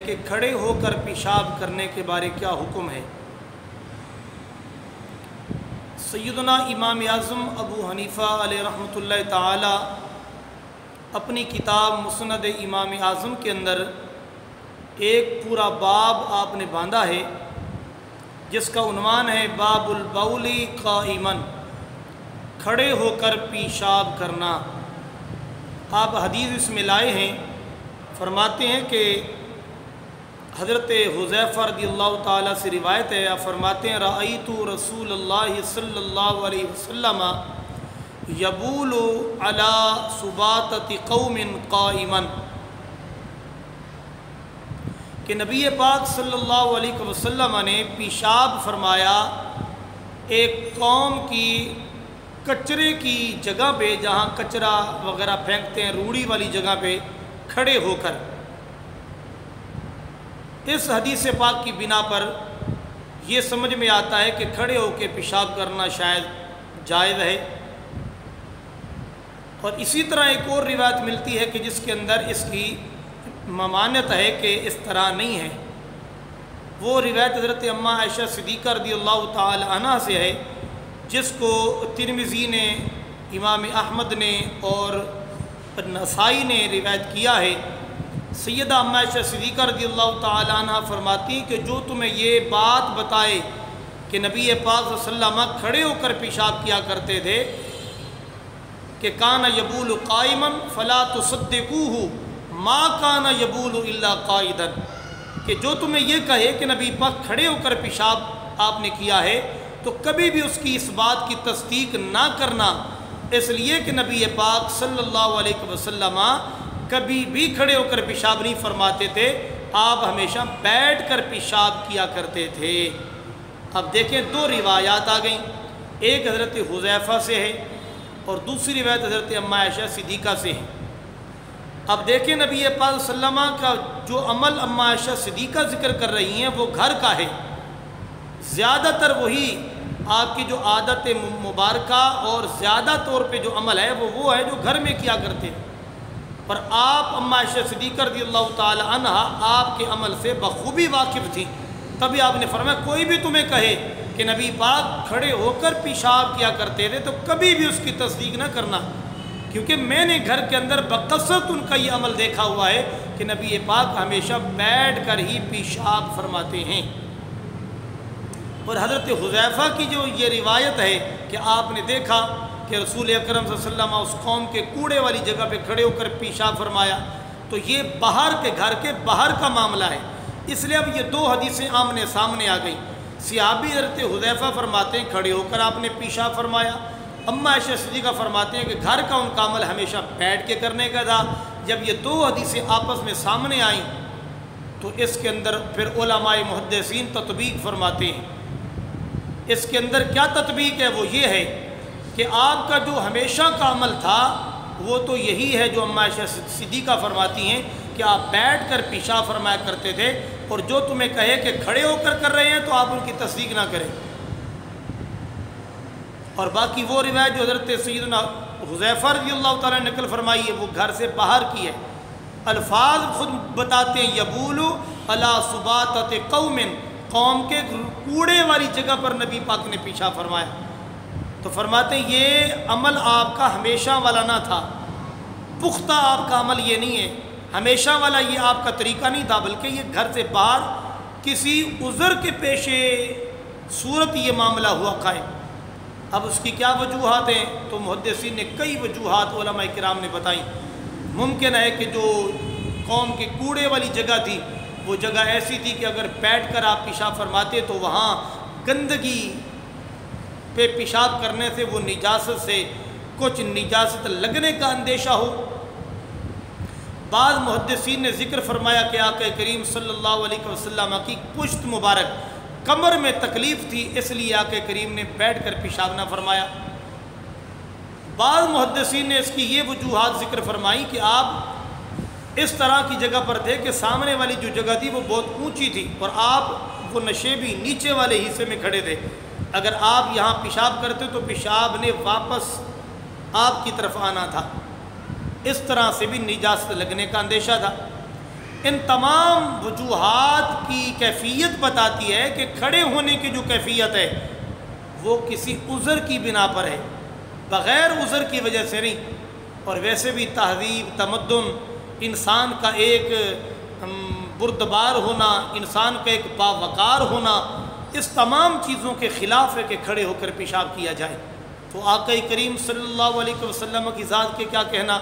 کہ کھڑے ہو کر پیشاب کرنے کے بارے کیا حکم ہے۔ سیدنا امام اعظم ابو حنیفہ علیہ رحمۃ اللہ تعالی اپنی کتاب مسند امام اعظم کے اندر ایک پورا باب آپ نے باندھا ہے جس کا عنوان ہے باب البول قائما، کھڑے ہو کر پیشاب کرنا۔ آپ حدیث اس میں لائے ہیں، فرماتے ہیں کہ حضرت حذیفہ رضی اللہ تعالیٰ سے روایت ہے، آپ فرماتے ہیں رأیت رسول اللہ صلی اللہ علیہ وسلم یبول علی سباطۃ قوم قائما، کہ نبی پاک صلی اللہ علیہ وسلم نے پیشاب فرمایا ایک قوم کی کچرے کی جگہ پہ، جہاں کچرا وغیرہ پھینکتے ہیں روڑی والی جگہ پہ کھڑے ہو کر۔ اس حدیث پاک کی بنا پر یہ سمجھ میں آتا ہے کہ کھڑے ہو کے پیشاب کرنا شاید جائز ہے، اور اسی طرح ایک اور روایت ملتی ہے کہ جس کے اندر اس کی ممانعت ہے کہ اس طرح نہیں ہے۔ وہ روایت حضرت اماں عائشہ صدیقہ رضی اللہ تعالی عنہ سے ہے، جس کو ترمذی نے، امام احمد نے اور نسائی نے روایت کیا ہے۔ سیدہ اماں عائشہ صدیقہ رضی اللہ تعالی عنہ فرماتی کہ جو تمہیں یہ بات بتائے کہ نبی پاک صلی اللہ علیہ وسلم کھڑے ہو کر پیشاب کیا کرتے تھے کہ کان یبول قائما فلا تصدقوہ ما کان یبول الا قائدا، کہ جو تمہیں یہ کہے کہ نبی پاک کھڑے ہو کر پیشاب آپ نے کیا ہے تو کبھی بھی اس کی اس بات کی تصدیق نہ کرنا، اس لیے کہ نبی پاک صلی اللہ علیہ وسلم کبھی بھی کھڑے ہو کر پیشاب نہیں فرماتے تھے، آپ ہمیشہ بیٹھ کر پیشاب کیا کرتے تھے۔ اب دیکھیں دو روایات آ گئیں، ایک حضرت حذیفہ سے ہے اور دوسری روایت حضرت اماں عائشہ صدیقہ سے ہے۔ اب دیکھیں نبی پاک صلی اللہ علیہ وسلم کا جو عمل اماں عائشہ صدیقہ ذکر کر رہی ہیں وہ گھر کا ہے، زیادہ تر وہی آپ کی جو عادت مبارکہ اور زیادہ طور پہ جو عمل ہے وہ ہے جو گھر میں کیا کرتے ہیں، پر آپ اماں عائشہ صدیقہ رضی اللہ تعالی عنہ آپ کے عمل سے بخوبی واقف تھی، تبھی آپ نے فرمایا کوئی بھی تمہیں کہے کہ نبی پاک کھڑے ہو کر پیشاب کیا کرتے تھے تو کبھی بھی اس کی تصدیق نہ کرنا، کیونکہ میں نے گھر کے اندر بکثرت ان کا یہ عمل دیکھا ہوا ہے کہ نبی پاک ہمیشہ بیٹھ کر ہی پیشاب فرماتے ہیں۔ اور حضرت حذیفہ کی جو یہ روایت ہے کہ آپ نے دیکھا کہ رسول اکرم صلی اللہ علیہ وسلم اس قوم کے کوڑے والی جگہ پہ کھڑے ہو کر پیشاب فرمایا، تو یہ باہر کے گھر کے باہر کا معاملہ ہے، اس لیے اب یہ دو حدیثیں آمنے سامنے آ گئیں۔ صحابی حضرت حذیفہ فرماتے ہیں کھڑے ہو کر آپ نے پیشاب فرمایا، اماں عائشہ صدیقہ فرماتے ہیں کہ گھر کا ان کا عمل ہمیشہ بیٹھ کے کرنے کا تھا۔ جب یہ دو حدیثیں آپس میں سامنے آئیں تو اس کے اندر پھر علماء محدثین تطبیق فرماتے ہیں۔ اس کے اندر کیا تطبیق ہے؟ وہ یہ ہے کہ آپ کا جو ہمیشہ کا عمل تھا وہ تو یہی ہے جو اماں عائشہ صدیقہ فرماتی ہیں کہ آپ بیٹھ کر پیشاب فرمایا کرتے تھے، اور جو تمہیں کہے کہ کھڑے ہو کر رہے ہیں تو آپ ان کی تصدیق نہ کریں۔ اور باقی وہ روایت جو حضرت سیدنا حذیفہ رضی اللہ تعالیٰ نے نقل فرمائی ہے وہ گھر سے باہر کی ہے، الفاظ خود بتاتے ہیں یبول علی سباطۃ قوم، قوم کے کوڑے والی جگہ پر نبی پاک نے پیشاب فرمایا، تو فرماتے ہیں یہ عمل آپ کا ہمیشہ والا نہ تھا، پختہ آپ کا عمل یہ نہیں ہے، ہمیشہ والا یہ آپ کا طریقہ نہیں تھا، بلکہ یہ گھر سے باہر کسی عذر کے پیش صورت یہ معاملہ ہوا قائم۔ اب اس کی کیا وجوہات ہیں؟ تو محدثین نے کئی وجوہات علماء کرام نے بتائیں۔ ممکن ہے کہ جو قوم کے کوڑے والی جگہ تھی وہ جگہ ایسی تھی کہ اگر بیٹھ کر آپ پیشاب فرماتے تو وہاں گندگی پہ پیشاب کرنے سے وہ نجاست سے کچھ نجاست لگنے کا اندیشہ ہو۔ بعض محدثین نے ذکر فرمایا کہ آقا کریم صلی اللہ علیہ وسلم کی پشت مبارک کمر میں تکلیف تھی، اس لیے آقا کریم نے بیٹھ کر پیشاب نہ فرمایا۔ بعض محدثین نے اس کی یہ وجوہات ذکر فرمائی کہ آپ اس طرح کی جگہ پر تھے کہ سامنے والی جو جگہ تھی وہ بہت اونچی تھی اور آپ وہ نشیبی نیچے والے حصے میں کھڑے تھے، اگر آپ یہاں پیشاب کرتے تو پیشاب نے واپس آپ کی طرف آنا تھا، اس طرح سے بھی نجاست لگنے کا اندیشہ تھا۔ ان تمام وجوہات کی کیفیت بتاتی ہے کہ کھڑے ہونے کی جو کیفیت ہے وہ کسی عذر کی بنا پر ہے، بغیر عذر کی وجہ سے نہیں۔ اور ویسے بھی تہذیب، تمدن، انسان کا ایک بردبار ہونا، انسان کا ایک باوقار ہونا، اس تمام چیزوں کے خلاف ہے کہ کھڑے ہو کر پیشاب کیا جائے۔ تو آقا کریم صلی اللہ علیہ وسلم کی ذات کے کیا کہنا۔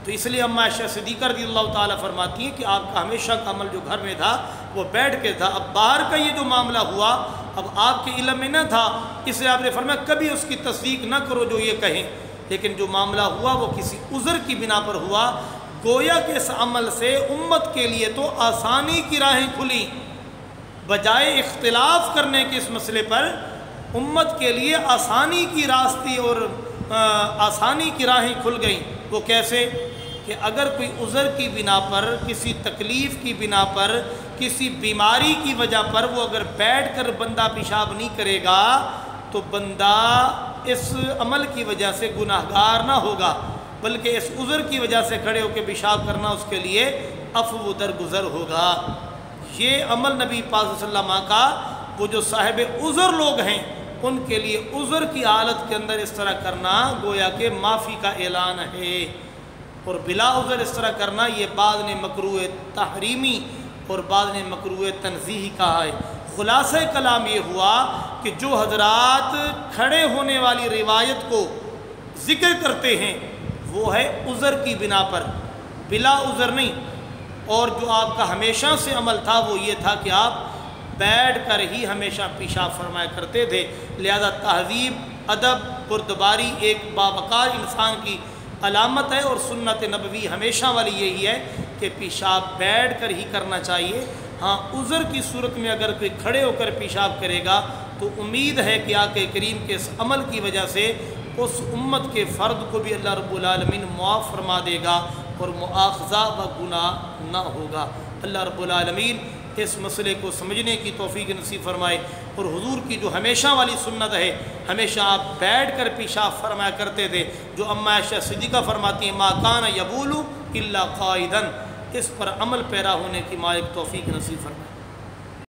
تو اس لیے اماں عائشہ صدیقہ رضی اللہ تعالیٰ فرماتی ہیں کہ آپ کا ہمیشہ کا عمل جو گھر میں تھا وہ بیٹھ کے تھا۔ اب باہر کا یہ جو معاملہ ہوا اب آپ کے علم میں نہ تھا، اس لیے آپ نے فرمایا کبھی اس کی تصدیق نہ کرو جو یہ کہیں، لیکن جو معاملہ ہوا وہ کسی عذر کی بنا پر ہوا۔ گویا کہ اس عمل سے امت کے لیے تو آسانی کی راہیں کھلی، بجائے اختلاف کرنے کے اس مسئلے پر امت کے لیے آسانی کی راستے اور آسانی کی راہیں کھل گئیں۔ وہ کیسے کہ اگر کوئی عذر کی بنا پر، کسی تکلیف کی بنا پر، کسی بیماری کی وجہ پر وہ اگر بیٹھ کر بندہ پیشاب نہیں کرے گا تو بندہ اس عمل کی وجہ سے گناہگار نہ ہوگا، بلکہ اس عذر کی وجہ سے کھڑے ہو کے پیشاب کرنا اس کے لیے عفو درگزر ہوگا۔ یہ عمل نبی پاک صلی اللہ علیہ وسلم کا وہ جو صاحب عذر لوگ ہیں ان کے لیے عذر کی حالت کے اندر اس طرح کرنا گویا کہ معافی کا اعلان ہے، اور بلا عذر اس طرح کرنا یہ بعض نے مکروہ تحریمی اور بعض نے مکروہ تنزیہی کہا ہے۔ خلاصہ کلام یہ ہوا کہ جو حضرات کھڑے ہونے والی روایت کو ذکر کرتے ہیں وہ ہے عذر کی بنا پر، بلا عذر نہیں۔ اور جو آپ کا ہمیشہ سے عمل تھا وہ یہ تھا کہ آپ بیٹھ کر ہی ہمیشہ پیشاب فرمایا کرتے تھے، لہذا تہذیب، ادب، بردباری ایک باوقار انسان کی علامت ہے، اور سنت نبوی ہمیشہ والی یہی ہے کہ پیشاب بیٹھ کر ہی کرنا چاہیے۔ ہاں عذر کی صورت میں اگر کوئی کھڑے ہو کر پیشاب کرے گا تو امید ہے کہ آقا کریم کے اس عمل کی وجہ سے اس امت کے فرد کو بھی اللہ رب العالمین معاف فرما دے گا اور مؤاخذہ و گناہ نہ ہوگا۔ اللہ رب العالمین اس مسئلے کو سمجھنے کی توفیق نصیب فرمائے، اور حضور کی جو ہمیشہ والی سنت ہے ہمیشہ آپ بیٹھ کر پیشاب فرمایا کرتے تھے، جو اماں عائشہ صدیقہ فرماتی ہیں ما کان یبول الا قائدا، اس پر عمل پیرا ہونے کی مالک توفیق نصیب فرمائے۔